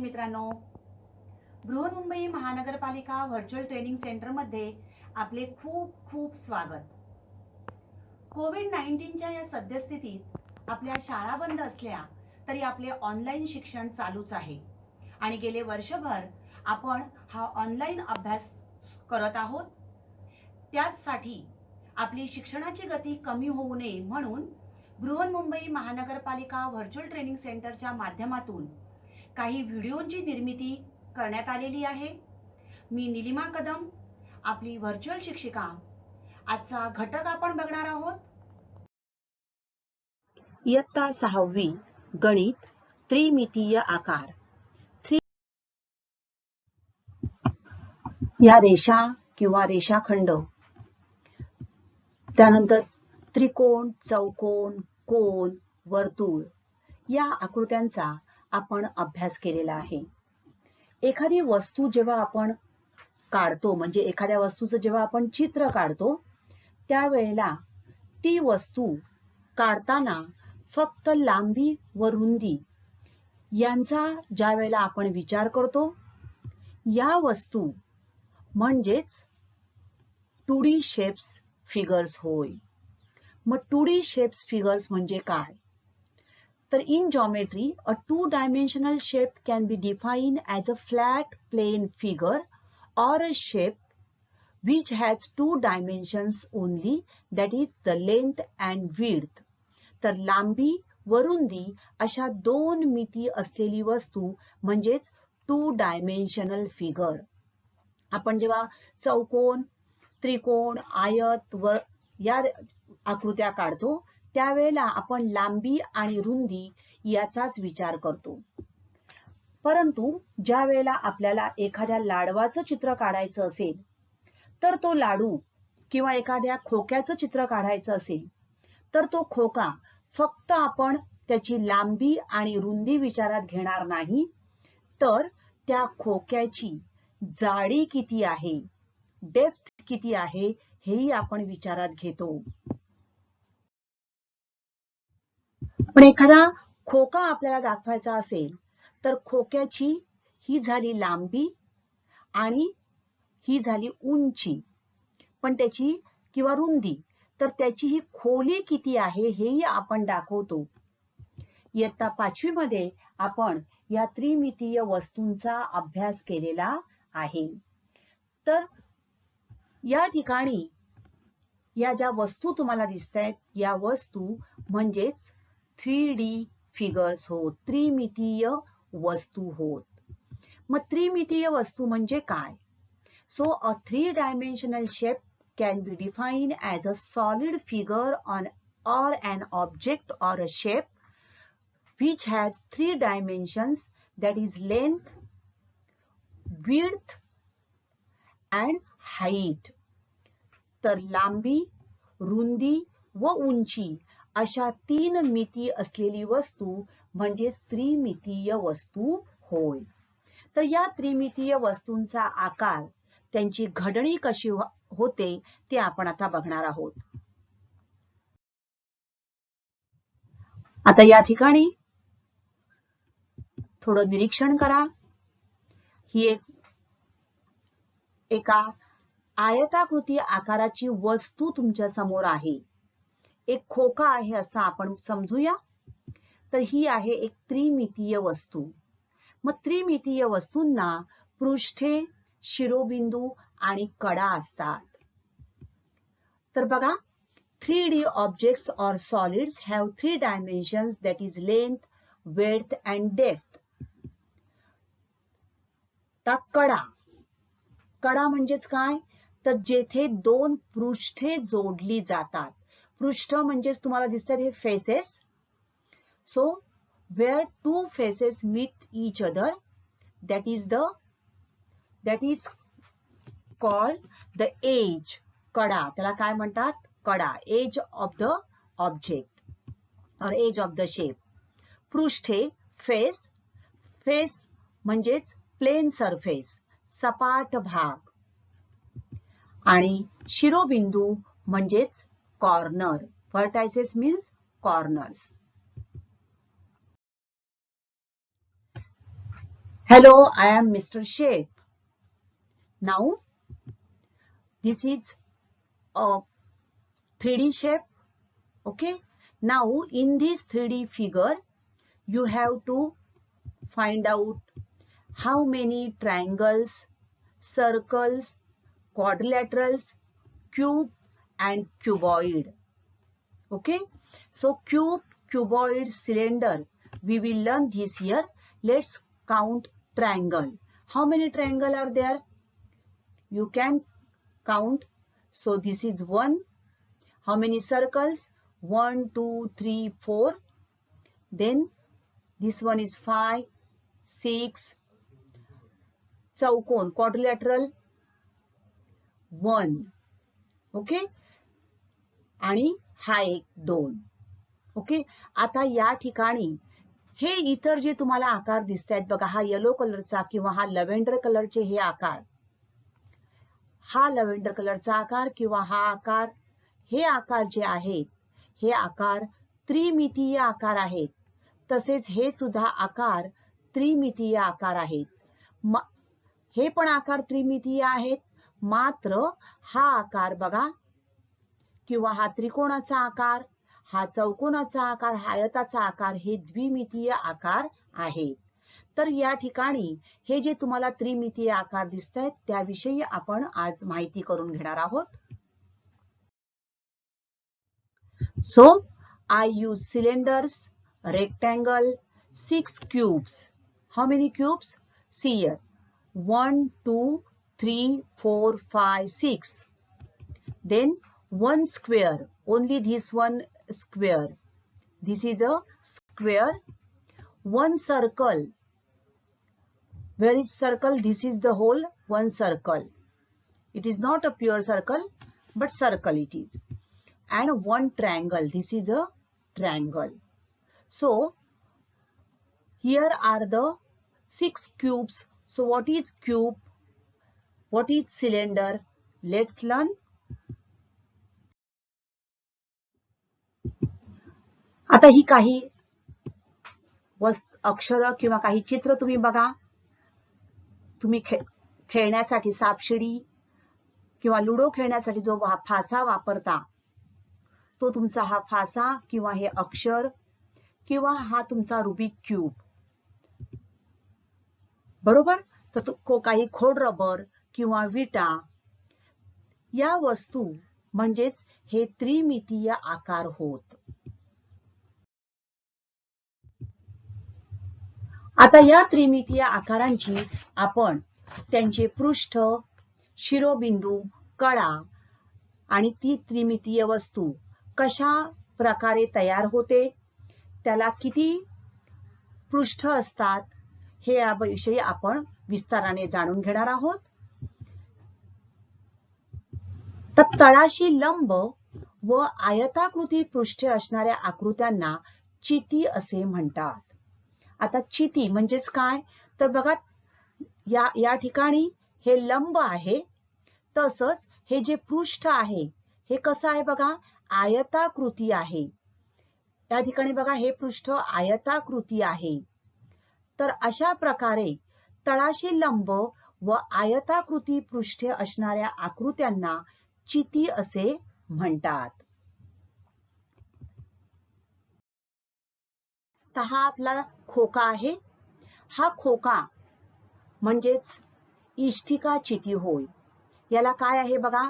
मित्रांनो, बृहन्मुंबई महानगरपालिका virtual training सेंटरमध्ये आपले खूप खूप स्वागत. कोविड-19च्या या सद्यस्थितीत आपल्या शाळा बंद असल्या तरी आपले ऑनलाईन शिक्षण चालूच आहे आणि गेले वर्षभर आपण हा ऑनलाईन अभ्यास करत आहोत. त्याचसाठी आपली शिक्षणाची गती कमी होऊ नये म्हणून बृहन्मुंबई महानगरपालिका व्हर्च्युअल ट्रेनिंग सेंटरच्या माध्यमातून काही व्हिडिओंची निर्मिती करण्यात आलेली आहे. मी निलिमा कदम, आपली व्हर्च्युअल शिक्षिका. आजचा घटक आपण बघणार आहोत. इयत्ता 6वी गणित त्रिमितीय आकार. या रेषा किंवा रेषाखंड, त्यानंतर त्रिकोण, चौकोन, कोन, वर्तुळ या आकृत्यांचा आपण अभ्यास केलेला आहे. एखादी वस्तू जेव्हा आपण काढतो, म्हणजे एखाद्या वस्तूचं जेव्हा आपण चित्र काढतो, त्यावेळेला ती वस्तू काढताना फक्त लांबी व रुंदी यांचा ज्या वेळेला आपण विचार करतो, या वस्तू म्हणजेच 2D शेप्स फिगर्स होय. मग 2D शेप्स फिगर्स म्हणजे काय? तर in geometry, a two-dimensional shape can be defined as a flat plane figure or a shape which has two dimensions only, that is the length and width. तर लांबी व रुंदी अशा दोन मिती असलेली वस्तू म्हणजेच 2-dimensional figure. आपण जेव्हा चौकोन, त्रिकोण, आयत व या आकृत्या काढतो, त्यावेळेला आपण लांबी आणि रुंदी याचाच विचार करतो. परंतु ज्या वेळेला आपल्याला एखाद्या लाडवाचं चित्र काढायचं असेल, तर तो लाडू किंवा एखाद्या खोक्याचं चित्र काढायचं असेल, तर तो खोका फक्त आपण त्याची लांबी आणि रुंदी विचारात घेणार नाही, तर त्या खोक्याची जाडी किती आहे, डेप्थ किती आहे, हेही आपण विचारात घेतो. पण एखादा खोका आपल्याला दाखवायचा असेल, तर खोक्याची ही झाली लांबी आणि ही झाली उंची, पण त्याची किंवा रुंदी, तर त्याची ही खोली किती आहे हेही आपण दाखवतो. इयत्ता 5वी मध्ये आपण या त्रिमितीय वस्तूंचा अभ्यास केलेला आहे. तर या ठिकाणी या ज्या वस्तू तुम्हाला दिसतायत, या वस्तू म्हणजेच 3D फिगर्स होत, त्रिमितीय वस्तू होत. मग त्रिमितीय वस्तू म्हणजे काय? So a three-dimensional shape can be defined as a solid figure or an object or a shape which has three dimensions, that is length, width and height. तर लांबी, रुंदी व उंची अशा तीन मिती असलेली वस्तू म्हणजेच त्रिमितीय वस्तू होय. तर या त्रिमितीय वस्तूंचा आकार, त्यांची घडणी कशी होते ते आपण आता बघणार आहोत. आता या ठिकाणी थोडं निरीक्षण करा. ही एका आयताकृती आकाराची वस्तू तुमच्या समोर आहे. एक खोका आहे असं आपण समजूया. तर ही आहे एक त्रिमितीय वस्तू. मग त्रिमितीय वस्तूंना पृष्ठे, शिरोबिंदू आणि कडा असतात. तर बघा, 3D objects or solids have three dimensions, that is length, width and depth. तर कडा म्हणजेच काय? तर जेथे दोन पृष्ठे जोडली जातात. पृष्ठ म्हणजेच तुम्हाला दिसतात हे faces. So where two faces meet each other, that is called the edge. कडा, त्याला काय म्हणतात? कडा, edge of the object or edge of the shape. पृष्ठे, फेस म्हणजेच प्लेन सरफेस, सपाट भाग. आणि शिरोबिंदू म्हणजेच corner. Vertices means corners. Hello, I am Mr. Shape. Now, this is a 3D shape. Okay. Now, in this 3D figure, you have to find out how many triangles, circles, quadrilaterals, cube and cuboid. Okay. So, cube, cuboid, cylinder, we will learn this year. Let's count triangle. How many triangle are there? You can count. So this is 1. How many circles? 1, 2, 3, 4. Then this one is 5, 6. चौकोन, quadrilateral 1. Okay. आणि हा एक 2. Okay. आता या ठिकाणी हे इतर जे तुम्हाला आकार दिसत आहेत बघा, हा येलो कलरचा किंवा हा लव्हेंडर कलरचे हे आकार, हा लव्हेंडर कलरचा आकार किंवा हा आकार, हे आकार जे आहेत हे आकार त्रिमितीय आकार आहेत. तसेच हे सुद्धा आकार त्रिमितीय आकार आहेत. हे पण आकार त्रिमितीय आहेत. मात्र हा आकार बघा, किंवा हा त्रिकोणाचा आकार, हा चौकोनाचा आकार, हा आयताचा आकार, हे द्विमितीय आकार आहेत. तर या ठिकाणी हे जे तुम्हाला त्रिमितीय आकार दिसत आहेत त्याविषयी आपण आज माहिती करून घेणार आहोत. So, I use cylinders, rectangle, 6 cubes. How many cubes? See here. 1, 2, 3, 4, 5, 6. Then one square, only this one square. This is a square. One circle. Where is circle? This is the whole one circle. It is not a pure circle, but circle it is. And one triangle. This is a triangle. So, here are the 6 cubes. So, what is cube? What is cylinder? Let's learn. आता ही काही अक्षर किंवा काही चित्र तुम्ही बघा. तुम्ही खेळण्यासाठी सापशिडी किंवा लुडो खेळण्यासाठी जो फासा वापरता तो तुमचा हा फासा किंवा हे अक्षर किंवा हा तुमचा रुबिक क्यूब. बरोबर. तर काही खोडरबर किंवा विटा या वस्तू म्हणजेच हे त्रिमितीय आकार होत. आता या त्रिमितीय आकारांची आपण त्यांचे पृष्ठ, शिरोबिंदू, कळा आणि ती त्रिमितीय वस्तू कशा प्रकारे तयार होते, त्याला किती पृष्ठ असतात, हे याविषयी आपण विस्ताराने जाणून घेणार आहोत. तर तळाशी लंब व आयताकृती पृष्ठे असणाऱ्या आकृत्यांना चिती असे म्हणतात. आता चिती म्हणजेच काय, तर बघा या ठिकाणी हे लंब आहे, तसंच हे जे पृष्ठ आहे हे कसं आहे बघा, आयताकृती आहे. या ठिकाणी बघा हे पृष्ठ आयताकृती आहे. तर अशा प्रकारे तळाशी लंब व आयताकृती पृष्ठे असणाऱ्या आकृत्यांना चिती असे म्हणतात. तर हा आपला खोका आहे. हा खोका म्हणजेच इष्टिका चिती होय. याला काय आहे बघा,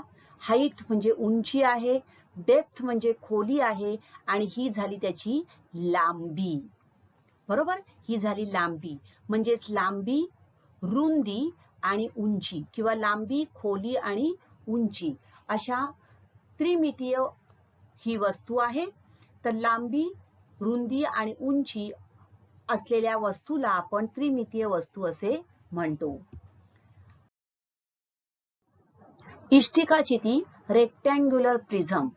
हाईट म्हणजे उंची आहे, डेप्थ म्हणजे खोली आहे आणि ही झाली त्याची लांबी. बरोबर. ही झाली लांबी. म्हणजेच लांबी, रुंदी आणि उंची किंवा लांबी, खोली आणि उंची अशा त्रिमितीय ही वस्तू आहे. तर लांबी, रुंदी आणि उंची असलेल्या वस्तूला आपण त्रिमितीय वस्तू असे म्हणतो. इष्टिका चिती, रेक्टँग्युलर प्रिझम.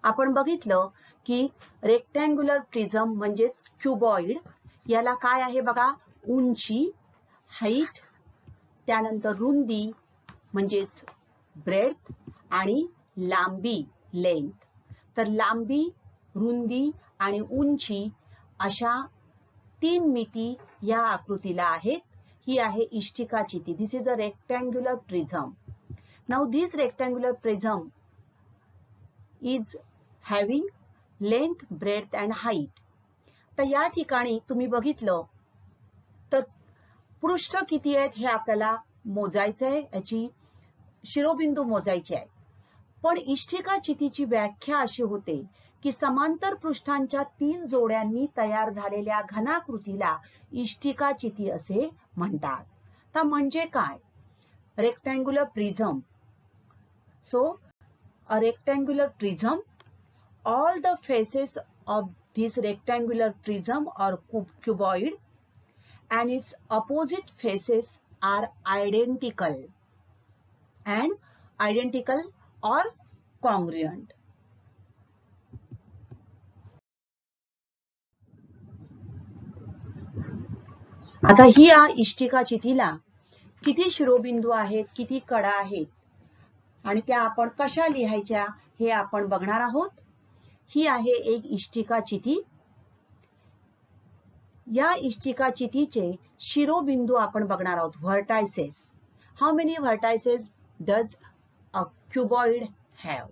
आपण बघितलं की रेक्टँग्युलर प्रिझम म्हणजेच क्युबॉइड, याला काय आहे बघा, उंची, हाईट, त्यानंतर रुंदी म्हणजेच ब्रेड्थ आणि लांबी, लेंथ. तर लांबी, रुंदी आणि उंची अशा 3 मिती या आकृतीला आहेत. ही आहे इष्टिकाचिती. This is a rectangular prism. Now this rectangular prism is having length, breadth and height. तर या ठिकाणी तुम्ही बघितलं तर पृष्ठ किती आहेत हे आपल्याला मोजायचं आहे, याची शिरोबिंदू मोजायचे आहे. पण इष्टिकाचितीची व्याख्या अशी होते की समांतर पृष्ठांच्या 3 जोड्यांनी तयार झालेल्या घनाकृतीला इष्टिकाचिती असे म्हणतात. तर म्हणजे काय? Rectangular prism. So a rectangular prism, all the faces of this rectangular prism or cuboid and its opposite faces are identical or congruent. आता ही या इष्टिकाचितीला किती शिरोबिंदू आहेत, किती कडा आहेत आणि त्या आपण कशा लिहायच्या हे आपण बघणार आहोत. ही आहे एक इष्टिकाचिती. या इष्टिकाचितीचे शिरोबिंदू आपण बघणार आहोत, vertices. How many vertices does a cuboid have?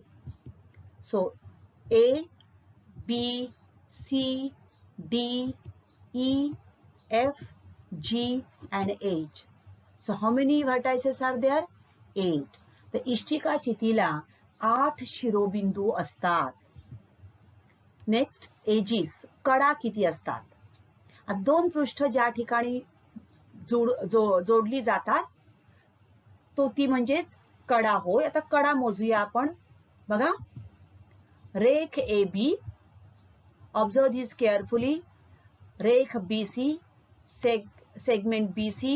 So A, B, C, D, E, F, G and H. So how many vertices are there? 8. तर इष्टिकाचितीला 8 शिरोबिंदू असतात. नेक्स्ट, एजिस, कडा किती असतात? दोन पृष्ठ ज्या ठिकाणी जोडली जातात तो ती म्हणजेच कडा होय. आता कडा मोजूया आपण. बघा, रेख AB, ऑब्झर्व दिस केअरफुली. रेख BC, segment BC,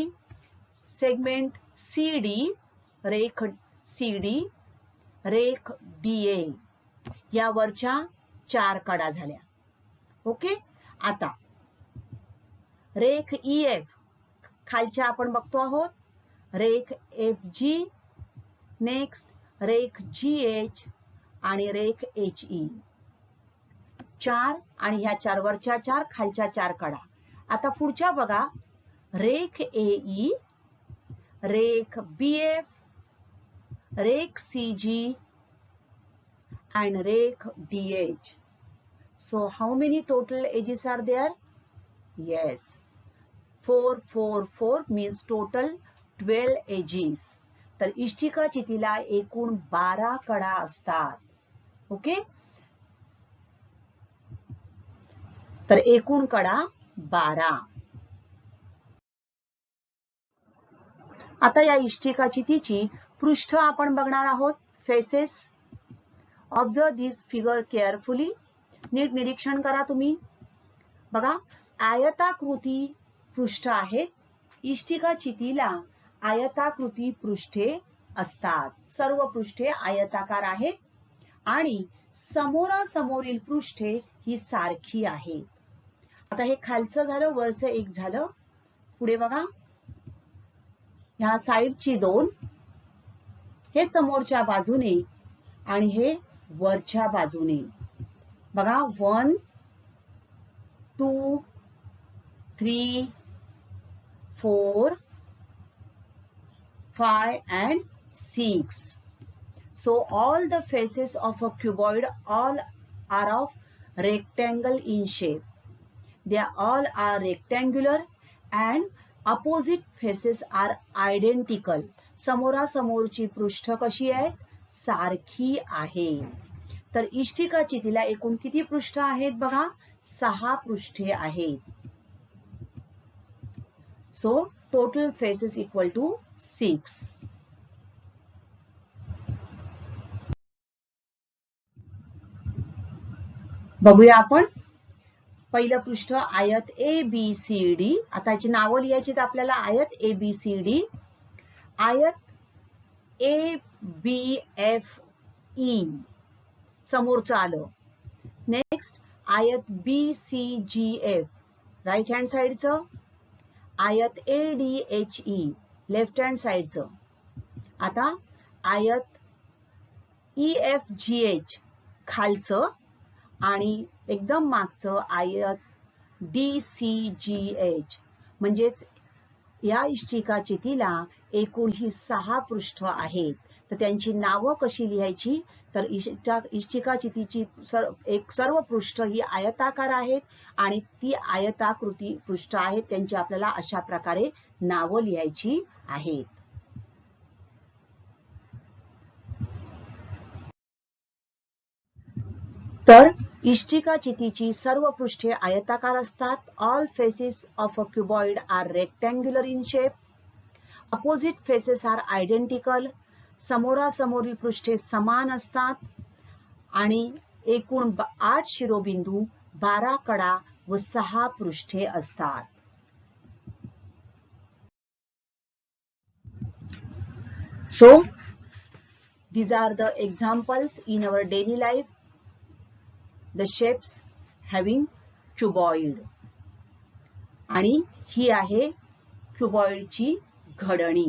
segment CD, रेख CD, रेख DA. या वरच्या 4 कडा झाल्या. ओके. आता रेख EF, खालच्या आपण बघतो आहोत. रेख FG, नेक्स्ट रेख GH आणि रेख HE. 4 आणि ह्या 4 वरच्या 4, खालच्या 4 कडा. आता पुढच्या बघा, रेख AE, रेख BF, रेख CG and रेख DH. So how many total edges are there? Yes, 4, 4, 4 means total 12 edges. तर इष्टिकाचितीला एकूण 12 कडा असतात. ओके. तर एकूण कडा 12. आता या इष्टिकाचितीची पृष्ठ आपण बघणार आहोत, फेसेस. ऑब्झर्व दिस फिगर केअरफुली. नीट निरीक्षण करा तुम्ही. बघा, आयताकृती पृष्ठ आहेत. इष्टिकाचितीला आयताकृती पृष्ठे असतात. सर्व पृष्ठे आयताकार आहेत आणि समोरासमोरील पृष्ठे ही सारखी आहेत. आता हे खालचं झालं, वरचं एक झालं. पुढे बघा, ह्या साइडची 2, हे समोरच्या बाजूने आणि हे वरच्या बाजूने. बघा, 1, 2, 3, 4, 5 and 6. So all the faces of a cuboid all are of rectangle in shape. They all are rectangular and opposite faces are identical. समोरासमोरची पृष्ठ कशी आहेत? सारखी आहे. तर इष्टिकाचितीला एकूण किती पृष्ठ आहेत? बघा, 6 पृष्ठे आहेत. So total faces equal to 6. बघूया आपण. पहिलं पृष्ठ आयत ABCD. आता याची नावं लिहायची तर आपल्याला आयत ABCD, आयत ABFE समोरचं आलं. नेक्स्ट आयत BCGF राईट हँड साइडचं, आयत ADHE लेफ्ट हँड साइडचं. आता आयत EFGH खालचं आणि एकदम मागचं आयत DCGH म्हणजेच या इष्टिकाचितीला एकूण ही 6 पृष्ठ आहेत. तर त्यांची नावं कशी लिहायची? तर इष्टिकाचितीची सर्व पृष्ठ ही आयताकार आहेत आणि ती आयताकृती पृष्ठ आहेत, त्यांची आपल्याला अशा प्रकारे नावं लिहायची आहेत. तर इष्टिकाचितीची सर्व पृष्ठे आयताकार असतात. All faces of a cuboid are rectangular in shape. Opposite faces are identical. समोरासमोरील पृष्ठे समान असतात आणि एकूण 8 शिरोबिंदू, 12 कडा व 6 पृष्ठे असतात. So these are the examples in our daily life, the shapes having cuboid. आणि ही आहे क्युबॉइडची घडणी.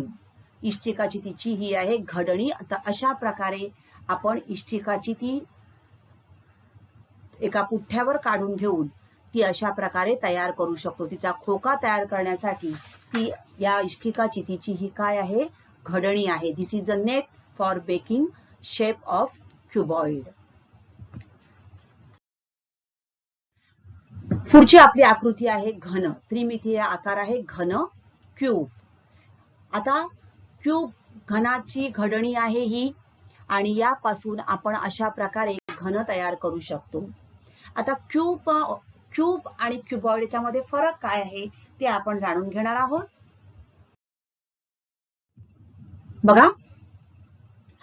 इष्टिकाचितीची ही आहे घडणी. आता अशा प्रकारे आपण इष्टिकाचिती एका पुठ्ठ्यावर काढून घेऊन ती अशा प्रकारे तयार करू शकतो. तिचा खोका तयार करण्यासाठी ती या इष्टिकाचितीची ही काय आहे? घडणी आहे. This is a net for making shape of cuboid. पुढची आपली आकृती आहे घन. त्रिमितीय आकार आहे घन क्यूब. आता क्यूब घनाची घडणी आहे ही आणि यापासून आपण अशा प्रकारे घन तयार करू शकतो. आता क्यूब आणि क्युबॉइड याच्यामध्ये फरक काय आहे ते आपण जाणून घेणार आहोत. बघा,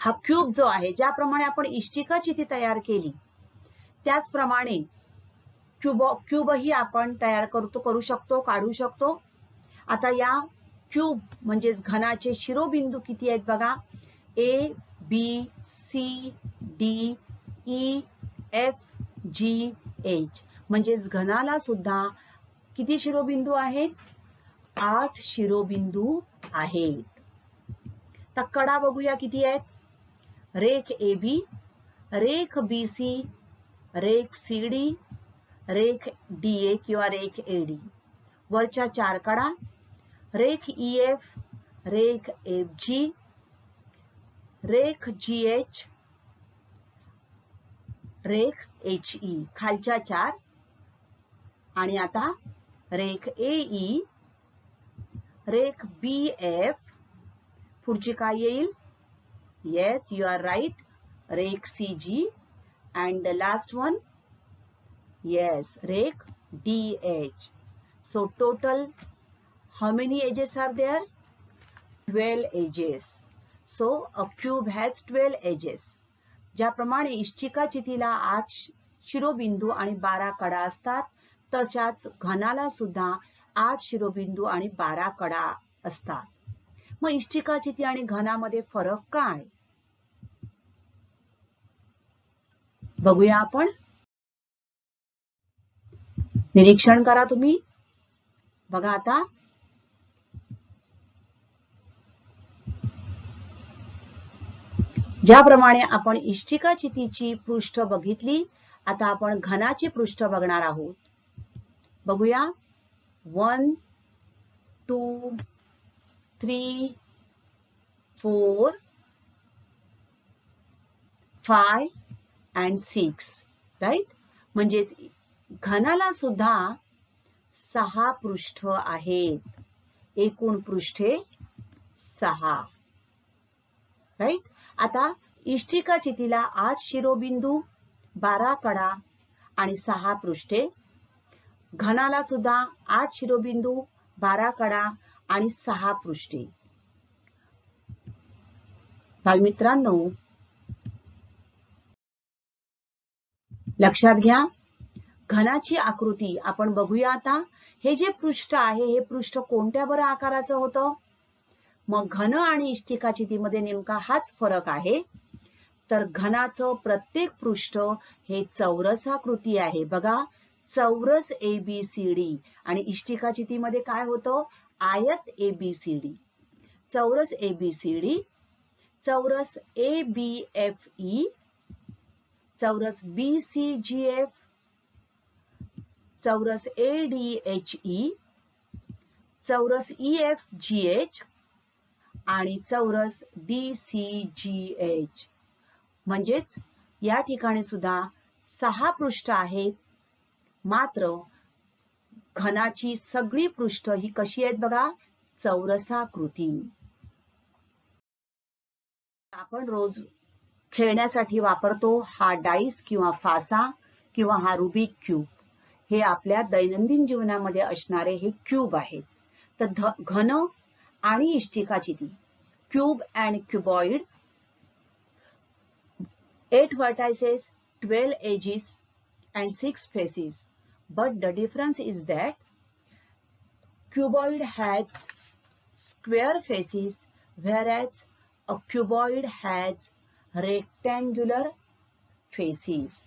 हा क्यूब जो आहे, ज्याप्रमाणे आपण इष्टिकाचिती तयार केली त्याचप्रमाणे क्यूब ही आपण तयार करू शकतो, काढू शकतो. आता या क्यूब म्हणजे घनाचे शिरोबिंदू किती आहेत बघा. A, B, C, D, E, F, G, H. म्हणजेच घनाला सुद्धा किती शिरोबिंदू आहेत? 8 शिरोबिंदू आहेत. तर कडा बघूया किती आहेत. रेख AB, रेख BC, रेख CD, रेख DA किंवा रेख AD. वरच्या 4 कडा, रेख EF, रेख FG, रेख GH, रेख HE. खालच्या 4 आणि आता रेख AE, रेख BF. पुढची काय येईल? येस, यू आर राईट, रेख CG. and the last one, yes, रेख DH. So total how many edges are there? 12 edges. So a cube has 12 edges. ज्याप्रमाणे इष्टिकाचितीला 8 शिरोबिंदू आणि 12 कडा असतात, तशाच घनाला सुद्धा 8 शिरोबिंदू आणि 12 कडा असतात. मग इष्टिकाचिती आणि घनामध्ये फरक काय? बघूया आपण. निरीक्षण करा तुम्ही. बघा आता, ज्याप्रमाणे आपण इष्टिकाचितीची पृष्ठ बघितली, आता आपण घनाची पृष्ठ बघणार आहोत. बघूया. 1 2 3 4 5 and 6, राईट. म्हणजेच घनाला सुद्धा 6 पृष्ठ आहेत. एकूण पृष्ठे 6, राईट. आता इष्टिकाचितीला 8 शिरोबिंदू, 12 कडा आणि 6 पृष्ठे. घनाला सुद्धा 8 शिरोबिंदू, 12 कडा आणि 6 पृष्ठे. बालमित्रांनो, लक्षात घ्या, घनाची आकृती आपण बघूया आता. हे जे पृष्ठ आहे, हे पृष्ठ कोणत्या बरं आकाराचं होतं? मग घन आणि इष्टिकाचितीमध्ये नेमका हाच फरक आहे. तर घनाचं प्रत्येक पृष्ठ हे चौरसाकृती आहे. बघा, चौरस ABCD. आणि इष्टिकाचितीमध्ये काय होतं? आयत ABCD. चौरस ABCD, चौरस ABFE, चौरस BCGF, चौरस ADHE, चौरस EFGH आणि चौरस DCGH. म्हणजेच या ठिकाणी सुद्धा 6 पृष्ठ आहेत, मात्र घनाची सगळी पृष्ठ ही कशी आहेत बघा, चौरसाकृती. आपण रोज खेळण्यासाठी वापरतो हा डाईस किंवा फासा किंवा हा रुबिक क्यूब, हे आपल्या दैनंदिन जीवनामध्ये असणारे हे क्यूब आहेत. तर घन आणि इष्टिकाचिती, cube and cuboid, 8 vertices, 12 edges and 6 faces. But the difference is that cuboid has square faces, whereas a cuboid has rectangular faces.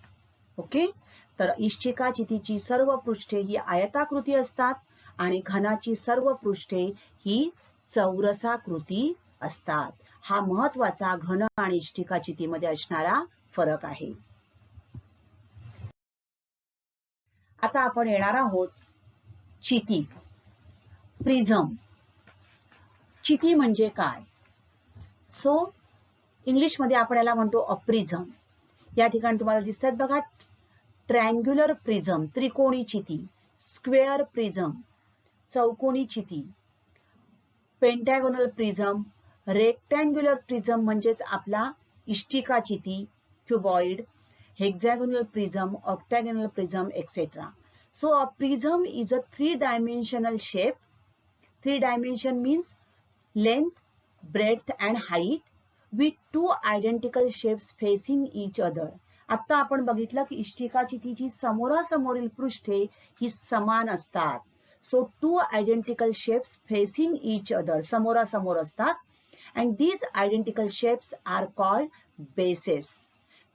Okay, तर इष्टिकाचितीची सर्व पृष्ठे ही आयताकृती असतात आणि घनाची सर्व पृष्ठे ही चौरसाकृती असतात. हा महत्वाचा घन आणि इष्टिकाचितीमध्ये असणारा फरक आहे. आता आपण येणार आहोत चिती, प्रिझम. चिती म्हणजे काय? सो इंग्लिश मध्ये आपण याला म्हणतो अ प्रिझम. या ठिकाणी तुम्हाला दिसतात बघा, ट्रँग्युलर प्रिझम त्रिकोणी चिती, स्क्वेअर प्रिझम चौकोनी चिती, पेंटॅगोनल प्रिझम, रेक्टँग्युलर प्रिझम म्हणजेच आपला इष्टिकाचिती cuboid, hexagonal prism, octagonal prism, etc. So a prism is a 3-dimensional shape. 3 dimension means length, breadth and height with 2 identical shapes facing each other. आता आपण बघितलं की इष्टिकाचितीची समोरासमोरील पृष्ठे ही समान असतात. So 2 identical shapes facing each other, समोरासमोर असतात. And these identical shapes are called bases.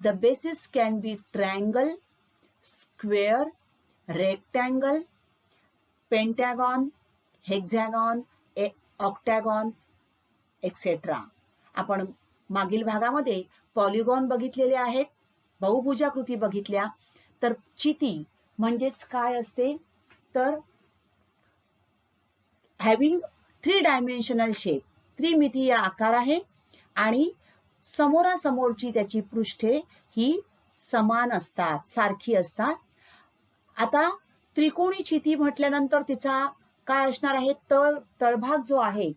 The bases can be triangle, square, rectangle, pentagon, hexagon, octagon, etc. आपण मागील भागामध्ये पॉलिगॉन बघितलेले आहेत, बहुभुजाकृती बघितल्या. तर चिती म्हणजेच काय असते, तर हॅव्हिंग 3 डायमेन्शनल शेप, त्रिमितीय आकार आहे आणि समोरासमोरची त्याची पृष्ठे ही समान असतात, सारखी असतात. आता त्रिकोणी चिती म्हटल्यानंतर तिचा काय असणार आहे, तळभाग जो आहे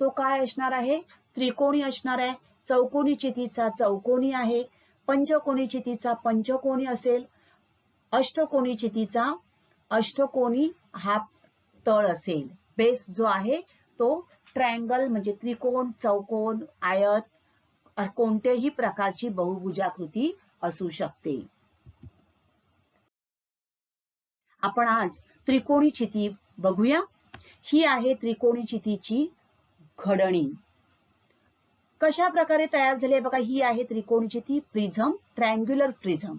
तो काय असणार आहे, त्रिकोणी असणार आहे. चौकोनी चितीचा चौकोनी आहे, पंचकोनी चितीचा पंचकोनी असेल, अष्टकोनी चितीचा अष्टकोनी हा तळ असेल. बेस जो आहे तो ट्रायंगल म्हणजे त्रिकोण, चौकोन, आयत, कोणत्याही प्रकारची बहुभुजाकृती असू शकते. आपण आज त्रिकोणी चिती बघूया. ही आहे त्रिकोणी चितीची घडणी. कशा प्रकारे तयार झाली बघा, ही आहे त्रिकोणी चिती, प्रिझम, ट्रँग्युलर प्रिझम.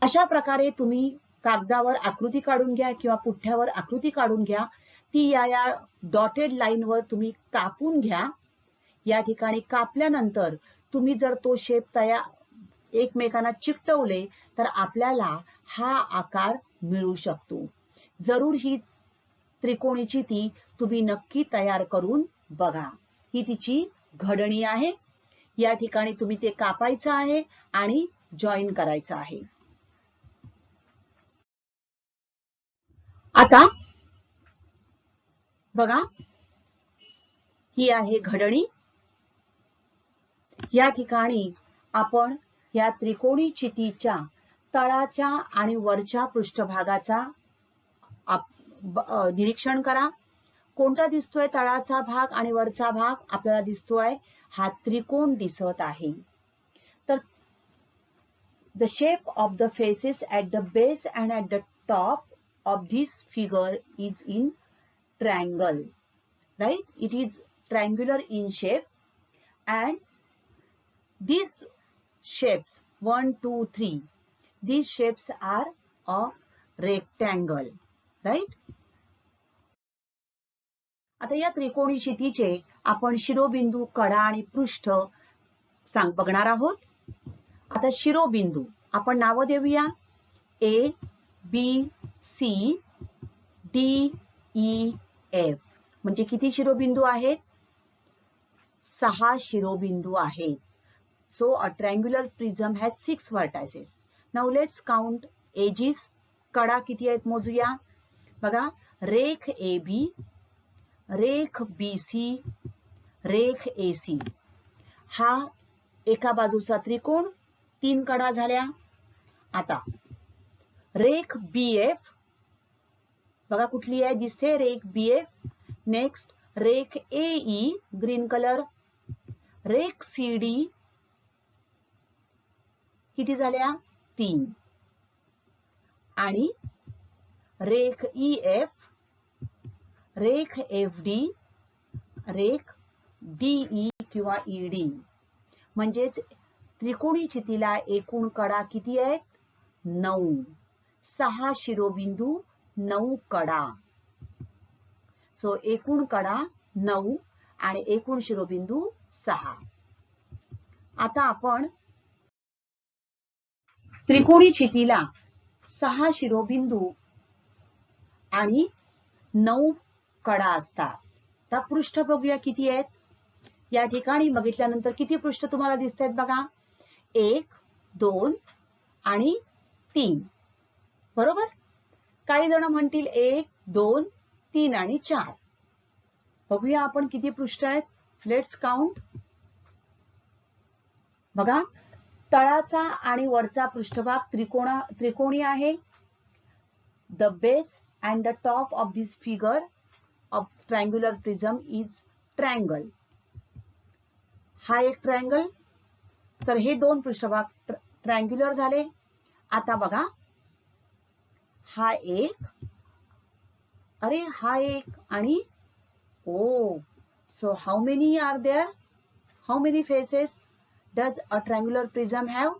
अशा प्रकारे तुम्ही कागदावर आकृती काढून घ्या किंवा पुठ्ठ्यावर आकृती काढून घ्या. ती या डॉटेड लाईनवर तुम्ही कापून घ्या. या ठिकाणी कापल्यानंतर तुम्ही जर तो शेप तयार एकमेकांना चिकटवले तर आपल्याला हा आकार मिळू शकतो. जरूर ही त्रिकोणी चिती तुम्ही नक्की तयार करून बघा. ही तिची घडणी आहे. या ठिकाणी तुम्ही ते कापायचं आहे आणि जॉईन करायचं आहे. आता बघा, ही आहे घडणी. या ठिकाणी आपण या त्रिकोणी चितीच्या तळाच्या आणि वरच्या पृष्ठभागाचा निरीक्षण करा. कोणता दिसतोय तळाचा भाग आणि वरचा भाग? आपल्याला दिसतोय हा त्रिकोण दिसत आहे. तर the shape of the faces at the base and at the top of this figure is in triangle, right? It is triangular in shape, and these shapes 1, 2, 3, these shapes are a rectangle, right? आता या त्रिकोणी चितीचे आपण शिरोबिंदू, कडा आणि पृष्ठ बघणार आहोत. आता शिरोबिंदू आपण नाव देऊया A, B, C, DEF म्हणजे किती शिरोबिंदू आहेत? 6 शिरोबिंदू आहेत. So a triangular prism has 6 vertices. Now let's count edges. कडा किती आहेत मोजूया. बघा, रेख AB, रेख BC, रेख AC. हा एका बाजूचा त्रिकोण, 3 कडा झाल्या. आता रेख BF, बघा कुठली आहे दिसते, रेख BF. नेक्स्ट रेख AE, ग्रीन कलर. रेख CD किती झाल्या? 3. आणि रेख EF, रेख FD, रेख DE किंवा ED. म्हणजेच त्रिकोणी चितीला एकूण कडा किती आहेत? 9. 6 शिरोबिंदू, 9 कडा. सो एकूण कडा 9 आणि एकूण शिरोबिंदू 6. आता आपण त्रिकोणी चितीला 6 शिरोबिंदू आणि 9 कडा असतात. आता पृष्ठ बघूया किती आहेत. या ठिकाणी बघितल्यानंतर किती पृष्ठ तुम्हाला दिसत आहेत बघा. 1, 2 आणि 3. बरोबर. काही जण म्हणतील 1, 2, 3 आणि 4. बघूया आपण किती पृष्ठ आहेत. Let's count. बघा, तळाचा आणि वरचा पृष्ठभाग त्रिकोणी आहे. The base and the top of this figure of triangular prism is triangle. हा एक ट्रायंगल. तर हे दोन पृष्ठभाग ट्रायंग्युलर झाले. आता बघा, हा एक, अरे हा एक आणि so how many are there? How many faces does a triangular prism have?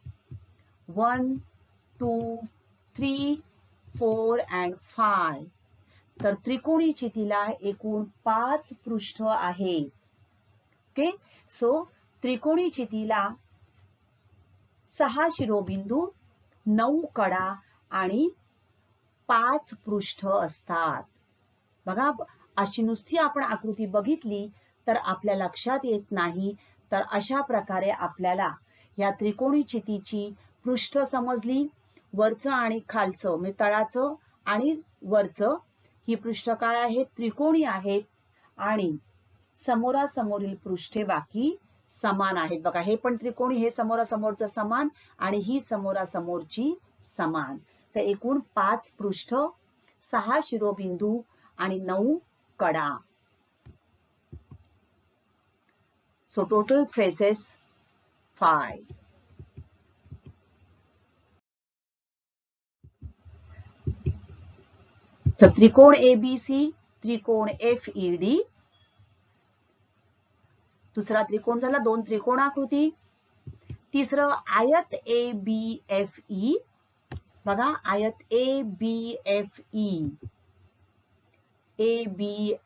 1, 2, 3, 4 and 5. तर त्रिकोणी चितीला एकूण 5 पृष्ठ आहे. ओके. सो त्रिकोणी चितीला 6 शिरोबिंदू, 9 कडा आणि 5 पृष्ठ असतात. बघा, अशी नुसती आपण आकृती बघितली तर आपल्या लक्षात येत नाही. तर अशा प्रकारे आपल्याला या त्रिकोणी चितीची पृष्ठ समजली. वरचं आणि खालचं म्हणजे तळाचं आणि वरचं ही पृष्ठ काय आहेत? त्रिकोणी आहेत. आणि समोरासमोरील पृष्ठे बाकी समान आहेत. बघा, हे पण त्रिकोणी, हे समोरासमोरचं समान आणि ही समोरासमोरची समान. तर एकूण 5 पृष्ठ, 6 शिरोबिंदू आणि 9 कडा. So total faces 5. त्रिकोण ABC, त्रिकोण FED. दुसरा त्रिकोण झाला, 2 त्रिकोणाकृती. तिसरं आयत ABFE. बघा, आयत ABFE, ABFE.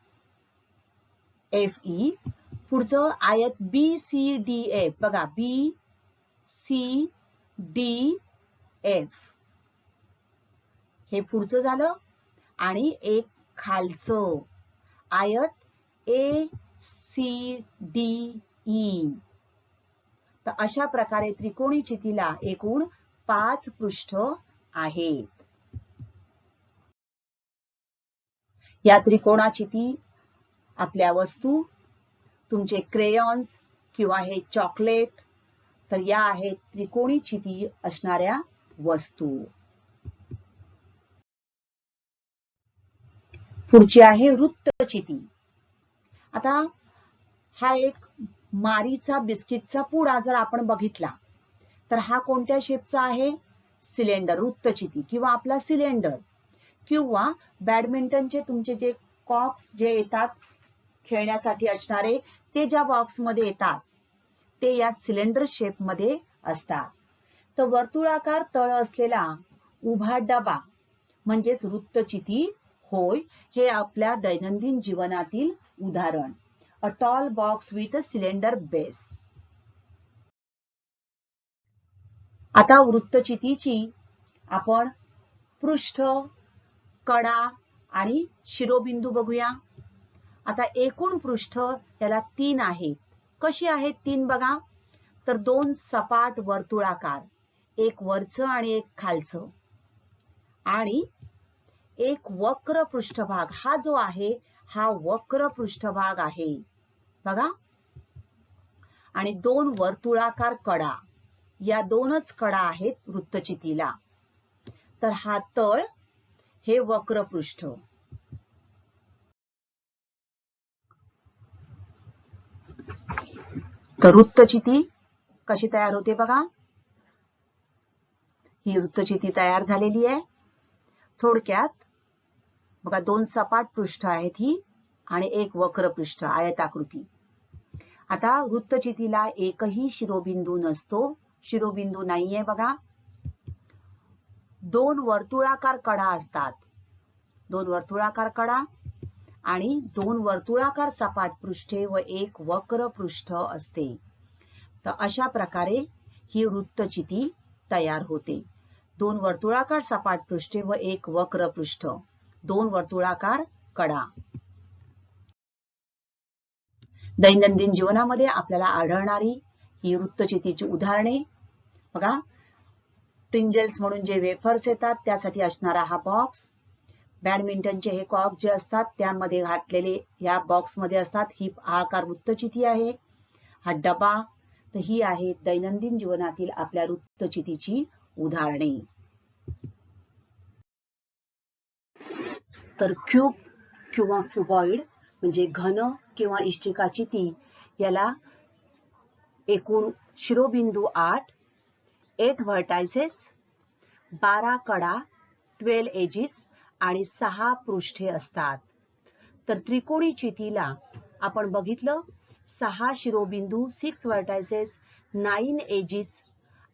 पुढचं आयत BCDF. बघा, BCDF हे पुढचं झालं. आणि एक खालचं आयत ACDE. तर अशा प्रकारे त्रिकोणी चितीला एकूण 5 पृष्ठ आहेत. या त्रिकोणा चिती आपल्या वस्तू, तुमचे क्रेयॉन्स किंवा हे चॉकलेट, तर या आहेत त्रिकोणी चिती असणाऱ्या वस्तू. पुढची आहे वृत्तचिती. आता हा एक मारीचा बिस्किटचा पुडा जर आपण बघितला तर हा कोणत्या शेपचा आहे? सिलेंडर. वृत्तचिती किंवा आपला सिलेंडर. किंवा बॅडमिंटनचे तुमचे जे कॉक्स जे येतात खेळण्यासाठी असणारे, ते ज्या बॉक्स मध्ये येतात ते या सिलेंडर शेप मध्ये असतात. तर वर्तुळाकार तळ असलेला उभा डबा म्हणजेच वृत्तचिती होय. हे आपल्या दैनंदिन जीवनातील उदाहरण. A tall box with a cylinder base. आता वृत्तचितीची आपण पृष्ठ, कडा आणि शिरोबिंदू बघूया. आता एकूण पृष्ठ याला 3 आहेत. कशी आहेत 3 बघा. तर 2 सपाट वर्तुळाकार, एक वरचं आणि एक खालचं, आणि एक वक्र पृष्ठभाग. हा जो आहे हा वक्र पृष्ठभाग आहे बघा. आणि 2 वर्तुळाकार कडा. या 2च कडा आहेत वृत्तचितीला. तर हा तळ, हे वक्र पृष्ठ. तर वृत्तचिती कशी तयार होते बघा. ही वृत्तचिती तयार झालेली आहे. थोडक्यात बघा, 2 सपाट पृष्ठ आहेत ही आणि एक वक्र पृष्ठ आयताकृती. आता वृत्तचितीला एकही शिरोबिंदू नसतो. शिरोबिंदू नाहीये बघा. 2 वर्तुळाकार कडा असतात. 2 वर्तुळाकार कडा आणि 2 वर्तुळाकार सपाट पृष्ठे व एक वक्र पृष्ठ असते. तर अशा प्रकारे ही वृत्तचिती तयार होते. 2 वर्तुळाकार सपाट पृष्ठे व एक वक्र पृष्ठ, 2 वर्तुळाकार कडा. दैनंदिन जीवनामध्ये आपल्याला आढळणारी ही वृत्तचितीची उदाहरणे बघा. ट्रिंजेल्स म्हणून जे वेफर्स येतात त्यासाठी असणारा हा बॉक्स, बॅडमिंटनचे हे कॉर्क जे असतात त्यामध्ये घातलेले या बॉक्समध्ये असतात. ही आकार वृत्तचिती आहे. हा डबा. तर ही आहे दैनंदिन जीवनातील आपल्या वृत्तचितीची उदाहरणे. तर क्यूब किंवा क्युबॉइड म्हणजे घन किंवा इष्टिका चिती, याला एकूण शिरोबिंदू 8 व्हर्टायसेस, 12 कडा, 12 एजेस आणि 6 पृष्ठे असतात. तर त्रिकोणी चितीला आपण बघितलं 6 शिरोबिंदू, 6 व्हर्टायसेस, 9 एजेस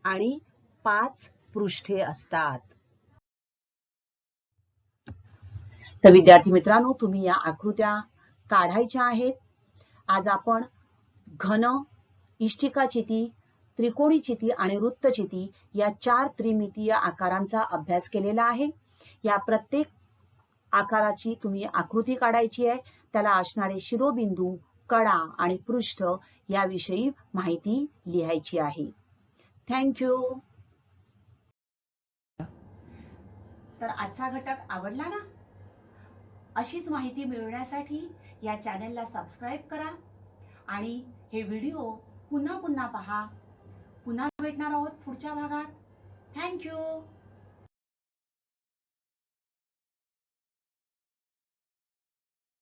आणि 5 पृष्ठे असतात. तर विद्यार्थी मित्रांनो, तुम्ही या आकृत्या काढायच्या आहेत. आज आपण घन, इष्टिका चिती, त्रिकोणी चिती आणि वृत्तचिती या 4 त्रिमितीय आकारांचा अभ्यास केलेला आहे. या प्रत्येक आकाराची तुम्ही आकृती काढायची आहे. त्याला असणारे शिरोबिंदू, कडा आणि पृष्ठ याविषयी माहिती लिहायची आहे. थँक्यू. तर आजचा घटक आवडला ना? अशीच माहिती मिळवण्यासाठी या चॅनलला सबस्क्राईब करा आणि हे व्हिडिओ पुन्हा पुन्हा पहा. पुन्हा भेटणार आहोत पुढच्या भागात. थँक्यू.